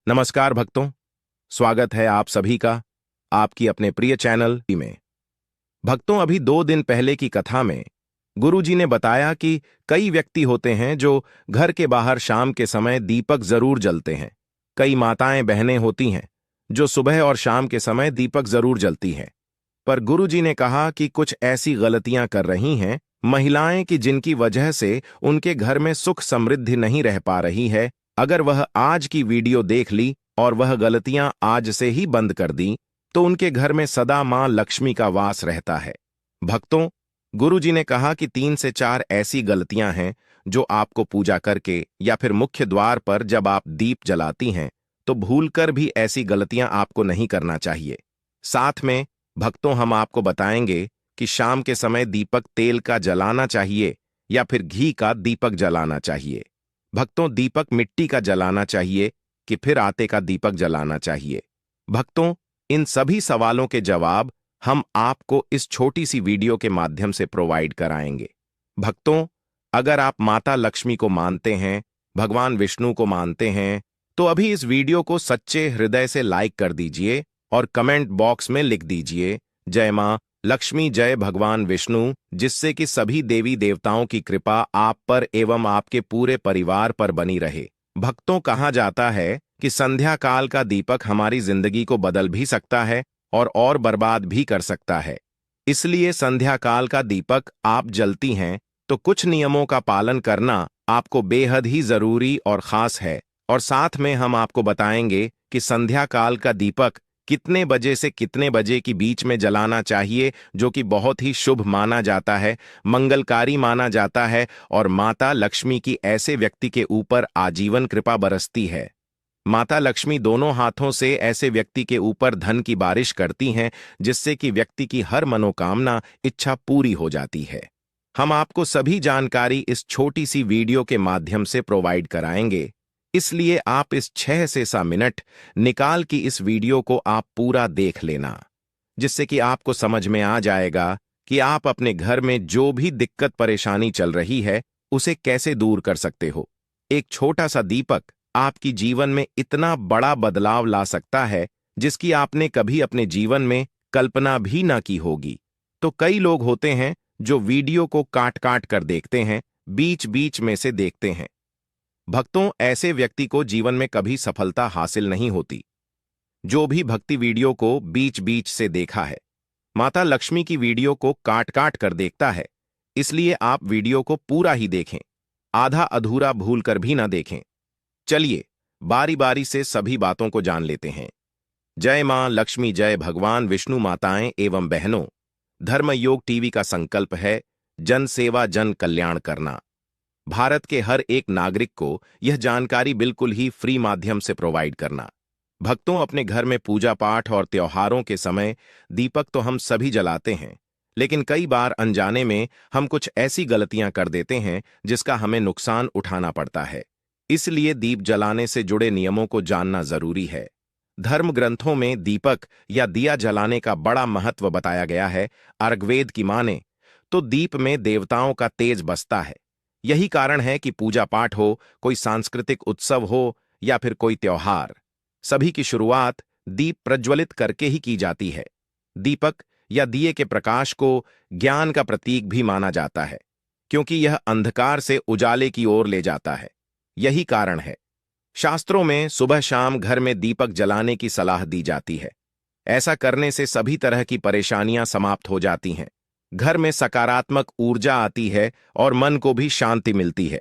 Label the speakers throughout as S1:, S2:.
S1: नमस्कार भक्तों, स्वागत है आप सभी का आपकी अपने प्रिय चैनल में। भक्तों, अभी 2 दिन पहले की कथा में गुरुजी ने बताया कि कई व्यक्ति होते हैं जो घर के बाहर शाम के समय दीपक जरूर जलते हैं। कई माताएं बहनें होती हैं जो सुबह और शाम के समय दीपक जरूर जलती हैं। पर गुरुजी ने कहा कि कुछ ऐसी गलतियां कर रही हैं महिलाएं कि जिनकी वजह से उनके घर में सुख समृद्धि नहीं रह पा रही है। अगर वह आज की वीडियो देख ली और वह गलतियां आज से ही बंद कर दी तो उनके घर में सदा मां लक्ष्मी का वास रहता है। भक्तों, गुरुजी ने कहा कि 3 से 4 ऐसी गलतियां हैं जो आपको पूजा करके या फिर मुख्य द्वार पर जब आप दीप जलाती हैं तो भूलकर भी ऐसी गलतियां आपको नहीं करना चाहिए। साथ में भक्तों, हम आपको बताएंगे कि शाम के समय दीपक तेल का जलाना चाहिए या फिर घी का दीपक जलाना चाहिए। भक्तों, दीपक मिट्टी का जलाना चाहिए कि फिर आटे का दीपक जलाना चाहिए। भक्तों, इन सभी सवालों के जवाब हम आपको इस छोटी सी वीडियो के माध्यम से प्रोवाइड कराएंगे। भक्तों, अगर आप माता लक्ष्मी को मानते हैं, भगवान विष्णु को मानते हैं, तो अभी इस वीडियो को सच्चे हृदय से लाइक कर दीजिए और कमेंट बॉक्स में लिख दीजिए जय मां लक्ष्मी, जय भगवान विष्णु, जिससे कि सभी देवी देवताओं की कृपा आप पर एवं आपके पूरे परिवार पर बनी रहे। भक्तों, कहा जाता है कि संध्या काल का दीपक हमारी जिंदगी को बदल भी सकता है और बर्बाद भी कर सकता है। इसलिए संध्या काल का दीपक आप जलती हैं तो कुछ नियमों का पालन करना आपको बेहद ही जरूरी और खास है। और साथ में हम आपको बताएंगे कि संध्या काल का दीपक कितने बजे से कितने बजे के बीच में जलाना चाहिए, जो कि बहुत ही शुभ माना जाता है, मंगलकारी माना जाता है और माता लक्ष्मी की ऐसे व्यक्ति के ऊपर आजीवन कृपा बरसती है। माता लक्ष्मी दोनों हाथों से ऐसे व्यक्ति के ऊपर धन की बारिश करती हैं, जिससे कि व्यक्ति की हर मनोकामना इच्छा पूरी हो जाती है। हम आपको सभी जानकारी इस छोटी सी वीडियो के माध्यम से प्रोवाइड कराएंगे, इसलिए आप इस 6 से 7 मिनट निकाल की इस वीडियो को आप पूरा देख लेना, जिससे कि आपको समझ में आ जाएगा कि आप अपने घर में जो भी दिक्कत परेशानी चल रही है उसे कैसे दूर कर सकते हो। एक छोटा सा दीपक आपकी जीवन में इतना बड़ा बदलाव ला सकता है जिसकी आपने कभी अपने जीवन में कल्पना भी ना की होगी। तो कई लोग होते हैं जो वीडियो को काट काट कर देखते हैं, बीच बीच में से देखते हैं। भक्तों, ऐसे व्यक्ति को जीवन में कभी सफलता हासिल नहीं होती। जो भी भक्ति वीडियो को बीच बीच से देखा है, माता लक्ष्मी की वीडियो को काट काट कर देखता है, इसलिए आप वीडियो को पूरा ही देखें, आधा अधूरा भूल कर भी ना देखें। चलिए बारी बारी से सभी बातों को जान लेते हैं। जय मां लक्ष्मी, जय भगवान विष्णु। माताएं एवं बहनों, धर्मयोग टीवी का संकल्प है जन सेवा जन कल्याण करना। भारत के हर एक नागरिक को यह जानकारी बिल्कुल ही फ्री माध्यम से प्रोवाइड करना। भक्तों, अपने घर में पूजा पाठ और त्योहारों के समय दीपक तो हम सभी जलाते हैं, लेकिन कई बार अनजाने में हम कुछ ऐसी गलतियां कर देते हैं जिसका हमें नुकसान उठाना पड़ता है। इसलिए दीप जलाने से जुड़े नियमों को जानना जरूरी है। धर्म ग्रंथों में दीपक या दिया जलाने का बड़ा महत्व बताया गया है। अर्ग्वेद की माने तो दीप में देवताओं का तेज बसता है। यही कारण है कि पूजा पाठ हो, कोई सांस्कृतिक उत्सव हो या फिर कोई त्योहार, सभी की शुरुआत दीप प्रज्वलित करके ही की जाती है। दीपक या दिए के प्रकाश को ज्ञान का प्रतीक भी माना जाता है, क्योंकि यह अंधकार से उजाले की ओर ले जाता है। यही कारण है शास्त्रों में सुबह शाम घर में दीपक जलाने की सलाह दी जाती है। ऐसा करने से सभी तरह की परेशानियां समाप्त हो जाती हैं, घर में सकारात्मक ऊर्जा आती है और मन को भी शांति मिलती है।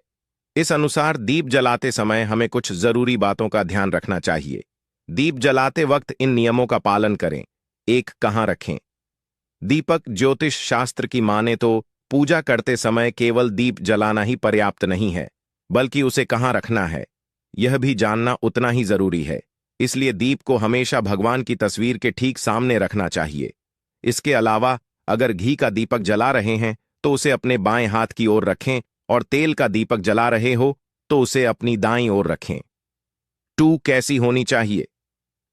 S1: इस अनुसार दीप जलाते समय हमें कुछ जरूरी बातों का ध्यान रखना चाहिए। दीप जलाते वक्त इन नियमों का पालन करें। एक, कहां रखें। दीपक ज्योतिष शास्त्र की माने तो पूजा करते समय केवल दीप जलाना ही पर्याप्त नहीं है, बल्कि उसे कहां रखना है यह भी जानना उतना ही जरूरी है। इसलिए दीप को हमेशा भगवान की तस्वीर के ठीक सामने रखना चाहिए। इसके अलावा अगर घी का दीपक जला रहे हैं तो उसे अपने बाएं हाथ की ओर रखें और तेल का दीपक जला रहे हो तो उसे अपनी दाईं ओर रखें। 2, कैसी होनी चाहिए।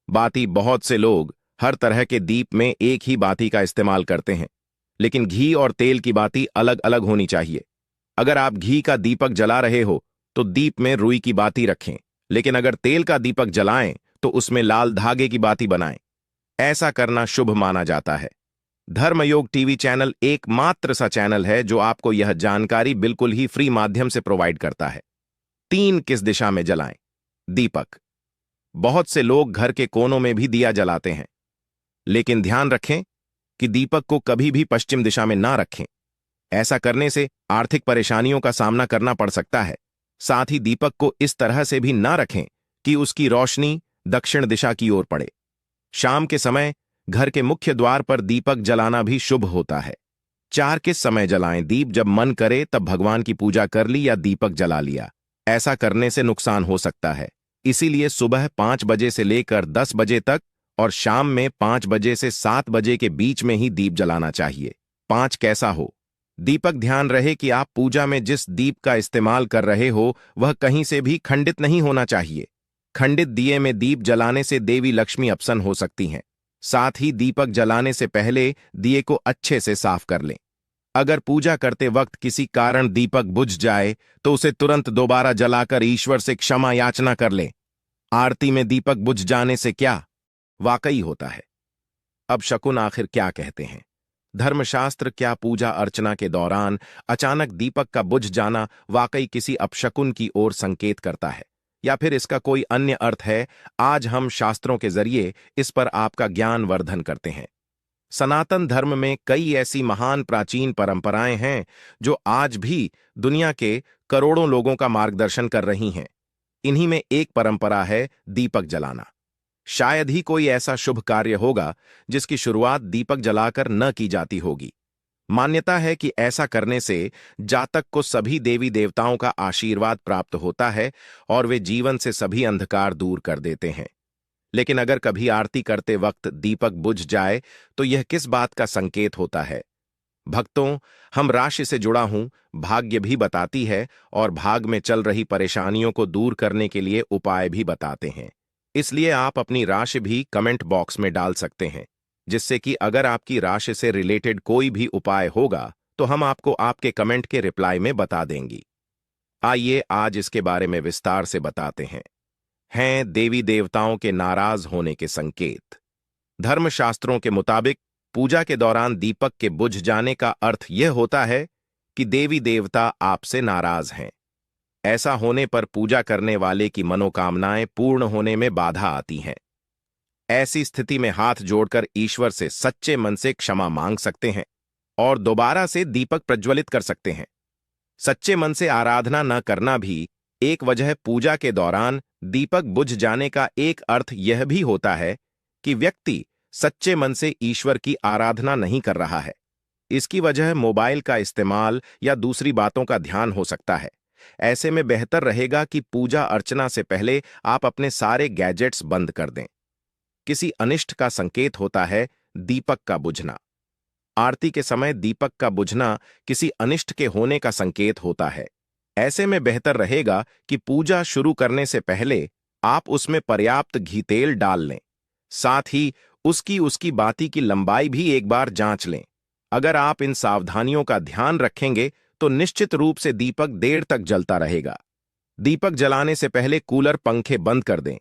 S1: बाती। बहुत से लोग हर तरह के दीप में एक ही बाती का इस्तेमाल करते हैं, लेकिन घी और तेल की बाती अलग अलग होनी चाहिए। अगर आप घी का दीपक जला रहे हो तो दीप में रुई की बाती रखें, लेकिन अगर तेल का दीपक जलाएं तो उसमें लाल धागे की बाती बनाएं। ऐसा करना शुभ माना जाता है। धर्मयोग टीवी चैनल एकमात्र सा चैनल है जो आपको यह जानकारी बिल्कुल ही फ्री माध्यम से प्रोवाइड करता है। 3 किस दिशा में जलाएं दीपक। बहुत से लोग घर के कोनों में भी दिया जलाते हैं, लेकिन ध्यान रखें कि दीपक को कभी भी पश्चिम दिशा में ना रखें। ऐसा करने से आर्थिक परेशानियों का सामना करना पड़ सकता है। साथ ही दीपक को इस तरह से भी ना रखें कि उसकी रोशनी दक्षिण दिशा की ओर पड़े। शाम के समय घर के मुख्य द्वार पर दीपक जलाना भी शुभ होता है। 4 किस समय जलाएं दीप। जब मन करे तब भगवान की पूजा कर ली या दीपक जला लिया। ऐसा करने से नुकसान हो सकता है, इसीलिए सुबह 5 बजे से लेकर 10 बजे तक और शाम में 5 बजे से 7 बजे के बीच में ही दीप जलाना चाहिए। 5 कैसा हो दीपक। ध्यान रहे कि आप पूजा में जिस दीप का इस्तेमाल कर रहे हो वह कहीं से भी खंडित नहीं होना चाहिए। खंडित दिए में दीप जलाने से देवी लक्ष्मी अपसन हो सकती हैं। साथ ही दीपक जलाने से पहले दिए को अच्छे से साफ कर लें। अगर पूजा करते वक्त किसी कारण दीपक बुझ जाए तो उसे तुरंत दोबारा जलाकर ईश्वर से क्षमा याचना कर लें। आरती में दीपक बुझ जाने से क्या वाकई होता है। अब शकुन आखिर क्या कहते हैं धर्मशास्त्र। क्या पूजा अर्चना के दौरान अचानक दीपक का बुझ जाना वाकई किसी अपशकुन की ओर संकेत करता है, या फिर इसका कोई अन्य अर्थ है? आज हम शास्त्रों के जरिए इस पर आपका ज्ञान वर्धन करते हैं। सनातन धर्म में कई ऐसी महान प्राचीन परंपराएं हैं जो आज भी दुनिया के करोड़ों लोगों का मार्गदर्शन कर रही हैं। इन्हीं में एक परंपरा है दीपक जलाना। शायद ही कोई ऐसा शुभ कार्य होगा जिसकी शुरुआत दीपक जलाकर न की जाती होगी। मान्यता है कि ऐसा करने से जातक को सभी देवी देवताओं का आशीर्वाद प्राप्त होता है और वे जीवन से सभी अंधकार दूर कर देते हैं। लेकिन अगर कभी आरती करते वक्त दीपक बुझ जाए तो यह किस बात का संकेत होता है? भक्तों, हम राशि से जुड़ा हूं भाग्य भी बताती है और भाग में चल रही परेशानियों को दूर करने के लिए उपाय भी बताते हैं। इसलिए आप अपनी राशि भी कमेंट बॉक्स में डाल सकते हैं, जिससे कि अगर आपकी राशि से रिलेटेड कोई भी उपाय होगा तो हम आपको आपके कमेंट के रिप्लाई में बता देंगी। आइए आज इसके बारे में विस्तार से बताते हैं देवी देवताओं के नाराज होने के संकेत। धर्मशास्त्रों के मुताबिक पूजा के दौरान दीपक के बुझ जाने का अर्थ यह होता है कि देवी देवता आपसे नाराज हैं। ऐसा होने पर पूजा करने वाले की मनोकामनाएं पूर्ण होने में बाधा आती हैं। ऐसी स्थिति में हाथ जोड़कर ईश्वर से सच्चे मन से क्षमा मांग सकते हैं और दोबारा से दीपक प्रज्वलित कर सकते हैं। सच्चे मन से आराधना न करना भी एक वजह। पूजा के दौरान दीपक बुझ जाने का एक अर्थ यह भी होता है कि व्यक्ति सच्चे मन से ईश्वर की आराधना नहीं कर रहा है। इसकी वजह मोबाइल का इस्तेमाल या दूसरी बातों का ध्यान हो सकता है। ऐसे में बेहतर रहेगा कि पूजा अर्चना से पहले आप अपने सारे गैजेट्स बंद कर दें। किसी अनिष्ट का संकेत होता है दीपक का बुझना। आरती के समय दीपक का बुझना किसी अनिष्ट के होने का संकेत होता है। ऐसे में बेहतर रहेगा कि पूजा शुरू करने से पहले आप उसमें पर्याप्त घी तेल डाल लें। साथ ही उसकी बाती की लंबाई भी एक बार जांच लें। अगर आप इन सावधानियों का ध्यान रखेंगे तो निश्चित रूप से दीपक देर तक जलता रहेगा। दीपक जलाने से पहले कूलर पंखे बंद कर दें।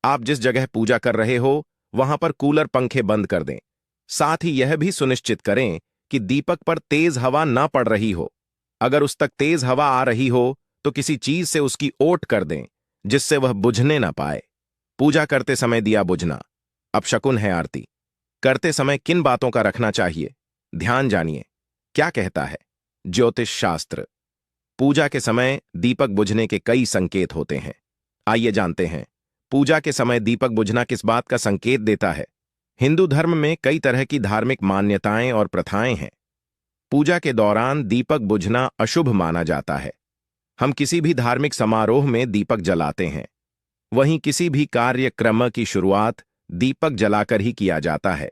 S1: आप जिस जगह पूजा कर रहे हो वहां पर कूलर पंखे बंद कर दें। साथ ही यह भी सुनिश्चित करें कि दीपक पर तेज हवा ना पड़ रही हो। अगर उस तक तेज हवा आ रही हो तो किसी चीज से उसकी ओट कर दें जिससे वह बुझने ना पाए। पूजा करते समय दिया बुझना अपशकुन है। आरती करते समय किन बातों का रखना चाहिए ध्यान जानिए। क्या कहता है ज्योतिष शास्त्र? पूजा के समय दीपक बुझने के कई संकेत होते हैं। आइए जानते हैं पूजा के समय दीपक बुझना किस बात का संकेत देता है। हिंदू धर्म में कई तरह की धार्मिक मान्यताएं और प्रथाएं हैं। पूजा के दौरान दीपक बुझना अशुभ माना जाता है। हम किसी भी धार्मिक समारोह में दीपक जलाते हैं, वहीं किसी भी कार्यक्रम की शुरुआत दीपक जलाकर ही किया जाता है।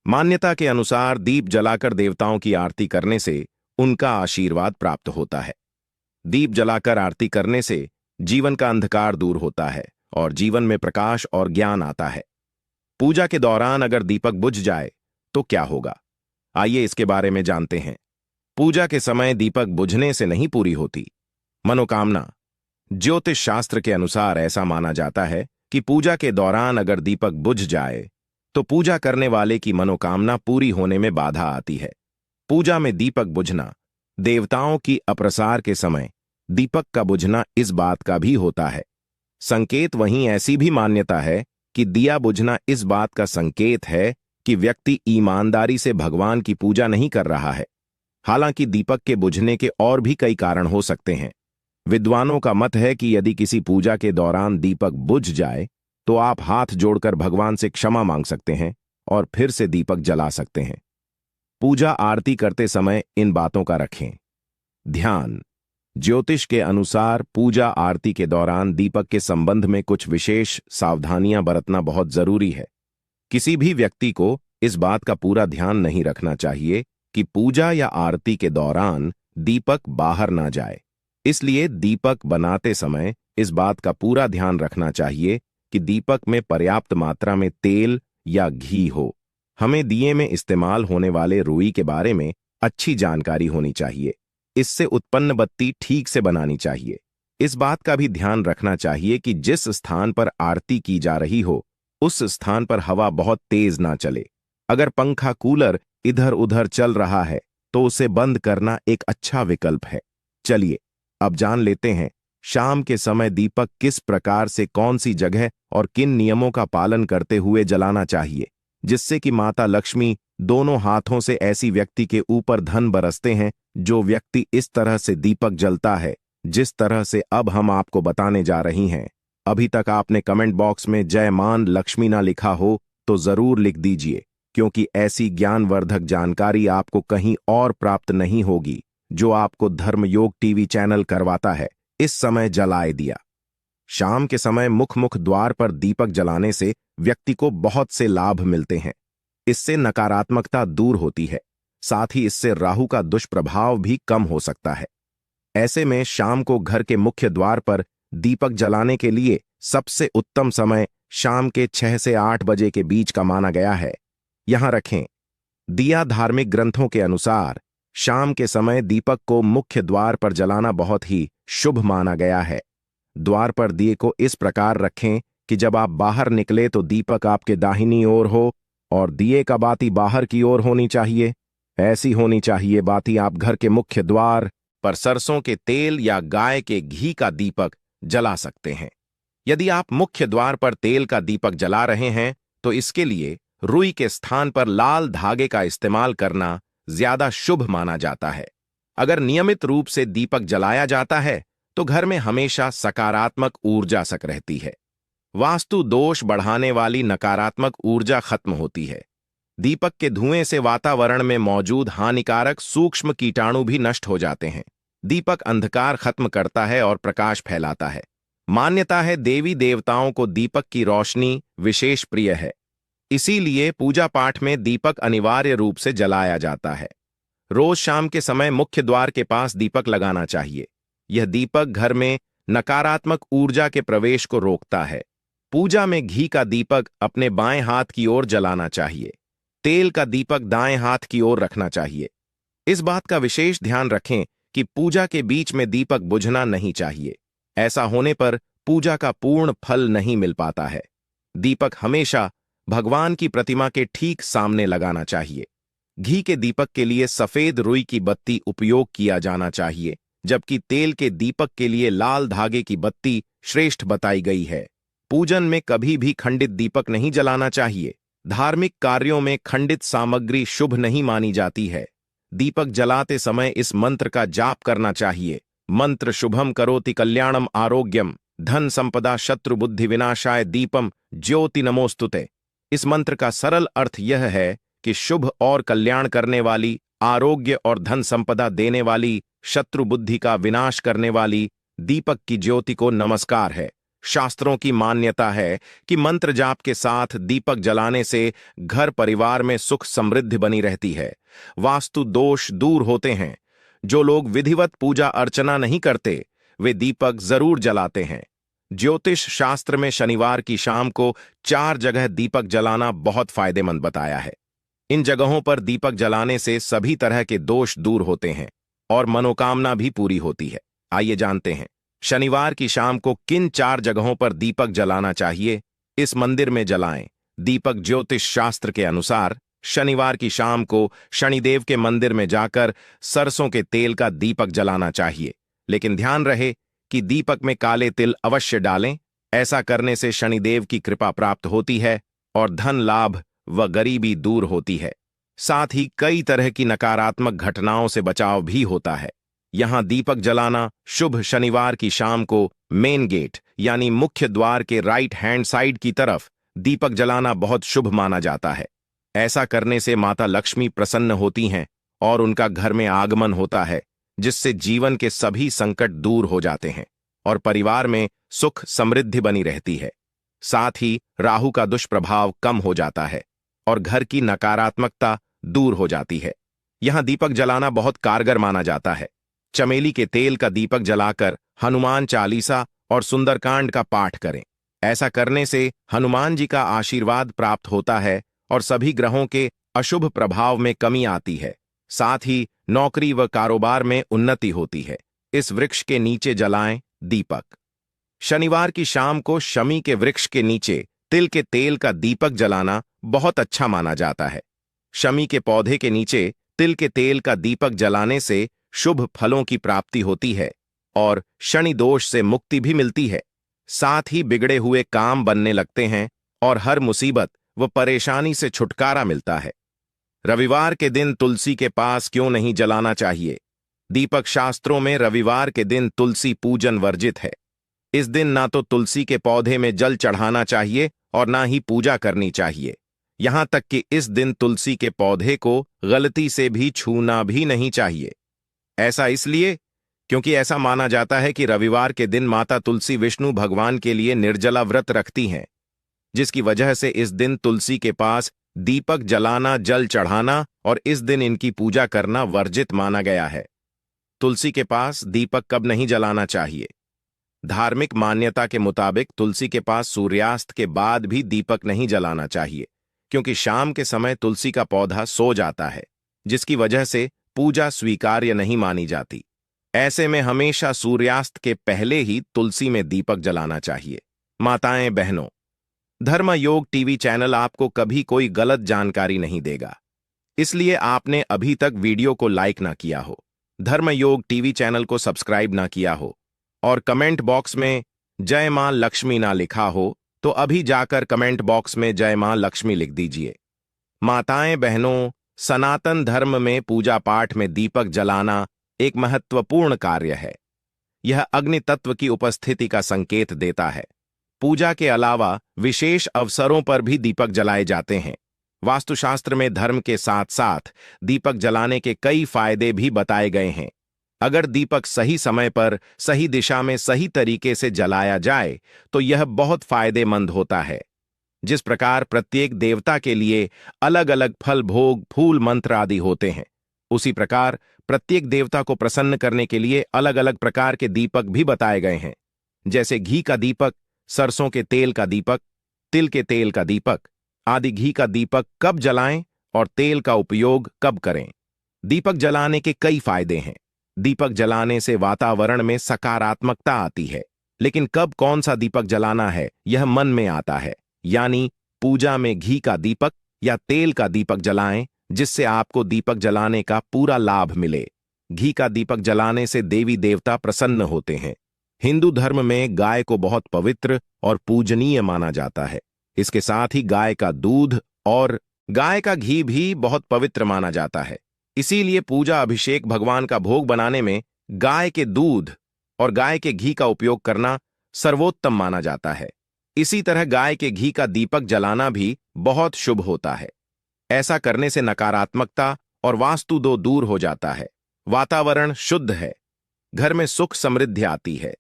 S1: मान्यता के अनुसार दीप जलाकर देवताओं की आरती करने से उनका आशीर्वाद प्राप्त होता है। दीप जलाकर आरती करने से जीवन का अंधकार दूर होता है और जीवन में प्रकाश और ज्ञान आता है। पूजा के दौरान अगर दीपक बुझ जाए तो क्या होगा, आइए इसके बारे में जानते हैं। पूजा के समय दीपक बुझने से नहीं पूरी होती मनोकामना। ज्योतिष शास्त्र के अनुसार ऐसा माना जाता है कि पूजा के दौरान अगर दीपक बुझ जाए तो पूजा करने वाले की मनोकामना पूरी होने में बाधा आती है। पूजा में दीपक बुझना देवताओं की अप्रसार के समय दीपक का बुझना इस बात का भी होता है। संकेत वहीं ऐसी भी मान्यता है कि दिया बुझना इस बात का संकेत है कि व्यक्ति ईमानदारी से भगवान की पूजा नहीं कर रहा है। हालांकि दीपक के बुझने के और भी कई कारण हो सकते हैं। विद्वानों का मत है कि यदि किसी पूजा के दौरान दीपक बुझ जाए तो आप हाथ जोड़कर भगवान से क्षमा मांग सकते हैं और फिर से दीपक जला सकते हैं। पूजा आरती करते समय इन बातों का रखें ध्यान। ज्योतिष के अनुसार पूजा आरती के दौरान दीपक के संबंध में कुछ विशेष सावधानियां बरतना बहुत जरूरी है। किसी भी व्यक्ति को इस बात का पूरा ध्यान नहीं रखना चाहिए कि पूजा या आरती के दौरान दीपक बाहर ना जाए। इसलिए दीपक बनाते समय इस बात का पूरा ध्यान रखना चाहिए कि दीपक में पर्याप्त मात्रा में तेल या घी हो। हमें दिए में इस्तेमाल होने वाले रुई के बारे में अच्छी जानकारी होनी चाहिए। इससे उत्पन्न बत्ती ठीक से बनानी चाहिए। इस बात का भी ध्यान रखना चाहिए कि जिस स्थान पर आरती की जा रही हो उस स्थान पर हवा बहुत तेज ना चले। अगर पंखा कूलर इधर उधर चल रहा है तो उसे बंद करना एक अच्छा विकल्प है। चलिए अब जान लेते हैं शाम के समय दीपक किस प्रकार से कौन सी जगह और किन नियमों का पालन करते हुए जलाना चाहिए जिससे कि माता लक्ष्मी दोनों हाथों से ऐसी व्यक्ति के ऊपर धन बरसते हैं। जो व्यक्ति इस तरह से दीपक जलता है जिस तरह से अब हम आपको बताने जा रही हैं, अभी तक आपने कमेंट बॉक्स में जय मान लक्ष्मी ना लिखा हो तो जरूर लिख दीजिए, क्योंकि ऐसी ज्ञानवर्धक जानकारी आपको कहीं और प्राप्त नहीं होगी जो आपको धर्मयोग टीवी चैनल करवाता है। इस समय जलाए दिया। शाम के समय मुख द्वार पर दीपक जलाने से व्यक्ति को बहुत से लाभ मिलते हैं। इससे नकारात्मकता दूर होती है, साथ ही इससे राहु का दुष्प्रभाव भी कम हो सकता है। ऐसे में शाम को घर के मुख्य द्वार पर दीपक जलाने के लिए सबसे उत्तम समय शाम के 6 से 8 बजे के बीच का माना गया है। यहां रखें दिया। धार्मिक ग्रंथों के अनुसार शाम के समय दीपक को मुख्य द्वार पर जलाना बहुत ही शुभ माना गया है। द्वार पर दिए को इस प्रकार रखें कि जब आप बाहर निकले तो दीपक आपके दाहिनी ओर हो और दिए का बाती बाहर की ओर होनी चाहिए। ऐसी होनी चाहिए बाती आप घर के मुख्य द्वार पर सरसों के तेल या गाय के घी का दीपक जला सकते हैं। यदि आप मुख्य द्वार पर तेल का दीपक जला रहे हैं तो इसके लिए रुई के स्थान पर लाल धागे का इस्तेमाल करना ज्यादा शुभ माना जाता है। अगर नियमित रूप से दीपक जलाया जाता है तो घर में हमेशा सकारात्मक ऊर्जा सक रहती है। वास्तु दोष बढ़ाने वाली नकारात्मक ऊर्जा खत्म होती है। दीपक के धुएं से वातावरण में मौजूद हानिकारक सूक्ष्म कीटाणु भी नष्ट हो जाते हैं। दीपक अंधकार खत्म करता है और प्रकाश फैलाता है। मान्यता है देवी देवताओं को दीपक की रोशनी विशेष प्रिय है, इसीलिए पूजा पाठ में दीपक अनिवार्य रूप से जलाया जाता है। रोज शाम के समय मुख्य द्वार के पास दीपक लगाना चाहिए। यह दीपक घर में नकारात्मक ऊर्जा के प्रवेश को रोकता है। पूजा में घी का दीपक अपने बाएं हाथ की ओर जलाना चाहिए। तेल का दीपक दाएं हाथ की ओर रखना चाहिए। इस बात का विशेष ध्यान रखें कि पूजा के बीच में दीपक बुझना नहीं चाहिए। ऐसा होने पर पूजा का पूर्ण फल नहीं मिल पाता है। दीपक हमेशा भगवान की प्रतिमा के ठीक सामने लगाना चाहिए। घी के दीपक के लिए सफेद रुई की बत्ती उपयोग किया जाना चाहिए, जबकि तेल के दीपक के लिए लाल धागे की बत्ती श्रेष्ठ बताई गई है। पूजन में कभी भी खंडित दीपक नहीं जलाना चाहिए। धार्मिक कार्यों में खंडित सामग्री शुभ नहीं मानी जाती है। दीपक जलाते समय इस मंत्र का जाप करना चाहिए। मंत्र शुभम करोति कल्याणम आरोग्यम धन संपदा शत्रु बुद्धि विनाशाय दीपम ज्योति नमोस्तुते। इस मंत्र का सरल अर्थ यह है कि शुभ और कल्याण करने वाली, आरोग्य और धन संपदा देने वाली, शत्रु बुद्धि का विनाश करने वाली दीपक की ज्योति को नमस्कार है। शास्त्रों की मान्यता है कि मंत्र जाप के साथ दीपक जलाने से घर परिवार में सुख समृद्धि बनी रहती है। वास्तु दोष दूर होते हैं। जो लोग विधिवत पूजा अर्चना नहीं करते वे दीपक जरूर जलाते हैं। ज्योतिष शास्त्र में शनिवार की शाम को 4 जगह दीपक जलाना बहुत फायदेमंद बताया है। इन जगहों पर दीपक जलाने से सभी तरह के दोष दूर होते हैं और मनोकामना भी पूरी होती है। आइए जानते हैं शनिवार की शाम को किन 4 जगहों पर दीपक जलाना चाहिए, इस मंदिर में जलाएं। दीपक ज्योतिष शास्त्र के अनुसार शनिवार की शाम को शनिदेव के मंदिर में जाकर सरसों के तेल का दीपक जलाना चाहिए, लेकिन ध्यान रहे कि दीपक में काले तिल अवश्य डालें। ऐसा करने से शनिदेव की कृपा प्राप्त होती है और धन लाभ व गरीबी दूर होती है। साथ ही कई तरह की नकारात्मक घटनाओं से बचाव भी होता है। यहां दीपक जलाना शुभ। शनिवार की शाम को मेन गेट यानी मुख्य द्वार के राइट हैंड साइड की तरफ दीपक जलाना बहुत शुभ माना जाता है। ऐसा करने से माता लक्ष्मी प्रसन्न होती हैं और उनका घर में आगमन होता है, जिससे जीवन के सभी संकट दूर हो जाते हैं और परिवार में सुख समृद्धि बनी रहती है। साथ ही राहु का दुष्प्रभाव कम हो जाता है और घर की नकारात्मकता दूर हो जाती है। यहां दीपक जलाना बहुत कारगर माना जाता है। चमेली के तेल का दीपक जलाकर हनुमान चालीसा और सुंदरकांड का पाठ करें। ऐसा करने से हनुमान जी का आशीर्वाद प्राप्त होता है और सभी ग्रहों के अशुभ प्रभाव में कमी आती है। साथ ही नौकरी व कारोबार में उन्नति होती है। इस वृक्ष के नीचे जलाएं दीपक। शनिवार की शाम को शमी के वृक्ष के नीचे तिल के तेल का दीपक जलाना बहुत अच्छा माना जाता है। शमी के पौधे के नीचे तिल के तेल का दीपक जलाने से शुभ फलों की प्राप्ति होती है और शनि दोष से मुक्ति भी मिलती है। साथ ही बिगड़े हुए काम बनने लगते हैं और हर मुसीबत व परेशानी से छुटकारा मिलता है। रविवार के दिन तुलसी के पास क्यों नहीं जलाना चाहिए? दीपक शास्त्रों में रविवार के दिन तुलसी पूजन वर्जित है। इस दिन ना तो तुलसी के पौधे में जल चढ़ाना चाहिए और ना ही पूजा करनी चाहिए। यहां तक कि इस दिन तुलसी के पौधे को गलती से भी छूना भी नहीं चाहिए। ऐसा इसलिए क्योंकि ऐसा माना जाता है कि रविवार के दिन माता तुलसी विष्णु भगवान के लिए निर्जला व्रत रखती हैं, जिसकी वजह से इस दिन तुलसी के पास दीपक जलाना, जल चढ़ाना और इस दिन इनकी पूजा करना वर्जित माना गया है। तुलसी के पास दीपक कब नहीं जलाना चाहिए? धार्मिक मान्यता के मुताबिक तुलसी के पास सूर्यास्त के बाद भी दीपक नहीं जलाना चाहिए, क्योंकि शाम के समय तुलसी का पौधा सो जाता है, जिसकी वजह से पूजा स्वीकार्य नहीं मानी जाती। ऐसे में हमेशा सूर्यास्त के पहले ही तुलसी में दीपक जलाना चाहिए। माताएं बहनों, धर्म योग टीवी चैनल आपको कभी कोई गलत जानकारी नहीं देगा, इसलिए आपने अभी तक वीडियो को लाइक ना किया हो, धर्म योग टीवी चैनल को सब्सक्राइब ना किया हो और कमेंट बॉक्स में जय मां लक्ष्मी ना लिखा हो तो अभी जाकर कमेंट बॉक्स में जय मां लक्ष्मी लिख दीजिए। माताएं बहनों, सनातन धर्म में पूजा पाठ में दीपक जलाना एक महत्वपूर्ण कार्य है। यह अग्नि तत्व की उपस्थिति का संकेत देता है। पूजा के अलावा विशेष अवसरों पर भी दीपक जलाए जाते हैं। वास्तुशास्त्र में धर्म के साथ साथ दीपक जलाने के कई फायदे भी बताए गए हैं। अगर दीपक सही समय पर, सही दिशा में, सही तरीके से जलाया जाए तो यह बहुत फायदेमंद होता है। जिस प्रकार प्रत्येक देवता के लिए अलग अलग फल, भोग, फूल, मंत्र आदि होते हैं, उसी प्रकार प्रत्येक देवता को प्रसन्न करने के लिए अलग अलग प्रकार के दीपक भी बताए गए हैं, जैसे घी का दीपक, सरसों के तेल का दीपक, तिल के तेल का दीपक आदि। घी का दीपक कब जलाएं और तेल का उपयोग कब करें? दीपक जलाने के कई फायदे हैं। दीपक जलाने से वातावरण में सकारात्मकता आती है, लेकिन कब कौन सा दीपक जलाना है यह मन में आता है। यानी पूजा में घी का दीपक या तेल का दीपक जलाएं, जिससे आपको दीपक जलाने का पूरा लाभ मिले। घी का दीपक जलाने से देवी देवता प्रसन्न होते हैं। हिंदू धर्म में गाय को बहुत पवित्र और पूजनीय माना जाता है। इसके साथ ही गाय का दूध और गाय का घी भी बहुत पवित्र माना जाता है। इसीलिए पूजा, अभिषेक, भगवान का भोग बनाने में गाय के दूध और गाय के घी का उपयोग करना सर्वोत्तम माना जाता है। इसी तरह गाय के घी का दीपक जलाना भी बहुत शुभ होता है। ऐसा करने से नकारात्मकता और वास्तु दो दूर हो जाता है। वातावरण शुद्ध है, घर में सुख समृद्धि आती है।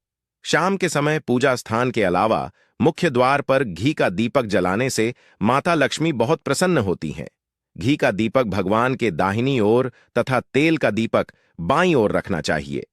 S1: शाम के समय पूजा स्थान के अलावा मुख्य द्वार पर घी का दीपक जलाने से माता लक्ष्मी बहुत प्रसन्न होती हैं। घी का दीपक भगवान के दाहिनी ओर तथा तेल का दीपक बाईं ओर रखना चाहिए।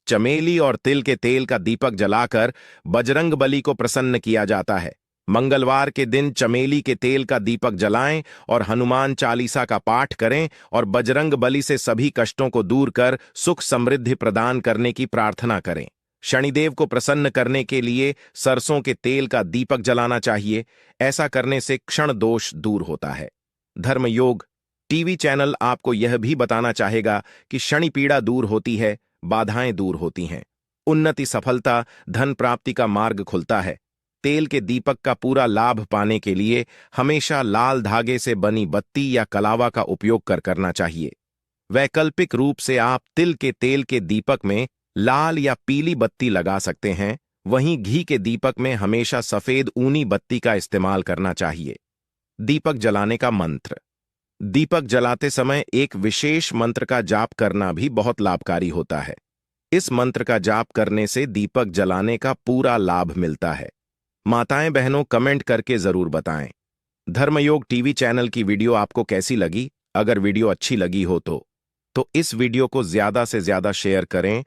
S1: चमेली और तिल के तेल का दीपक जलाकर बजरंगबली को प्रसन्न किया जाता है। मंगलवार के दिन चमेली के तेल का दीपक जलाएं और हनुमान चालीसा का पाठ करें और बजरंगबली से सभी कष्टों को दूर कर सुख समृद्धि प्रदान करने की प्रार्थना करें। शनिदेव को प्रसन्न करने के लिए सरसों के तेल का दीपक जलाना चाहिए। ऐसा करने से क्षण दोष दूर होता है। धर्मयोग टीवी चैनल आपको यह भी बताना चाहेगा कि शनि पीड़ा दूर होती है, बाधाएं दूर होती हैं, उन्नति, सफलता, धन प्राप्ति का मार्ग खुलता है। तेल के दीपक का पूरा लाभ पाने के लिए हमेशा लाल धागे से बनी बत्ती या कलावा का उपयोग करना चाहिए। वैकल्पिक रूप से आप तिल के तेल के दीपक में लाल या पीली बत्ती लगा सकते हैं। वहीं घी के दीपक में हमेशा सफेद ऊनी बत्ती का इस्तेमाल करना चाहिए। दीपक जलाने का मंत्र। दीपक जलाते समय एक विशेष मंत्र का जाप करना भी बहुत लाभकारी होता है। इस मंत्र का जाप करने से दीपक जलाने का पूरा लाभ मिलता है। माताएं बहनों कमेंट करके जरूर बताएं। धर्मयोग टीवी चैनल की वीडियो आपको कैसी लगी? अगर वीडियो अच्छी लगी हो तो इस वीडियो को ज्यादा से ज्यादा शेयर करें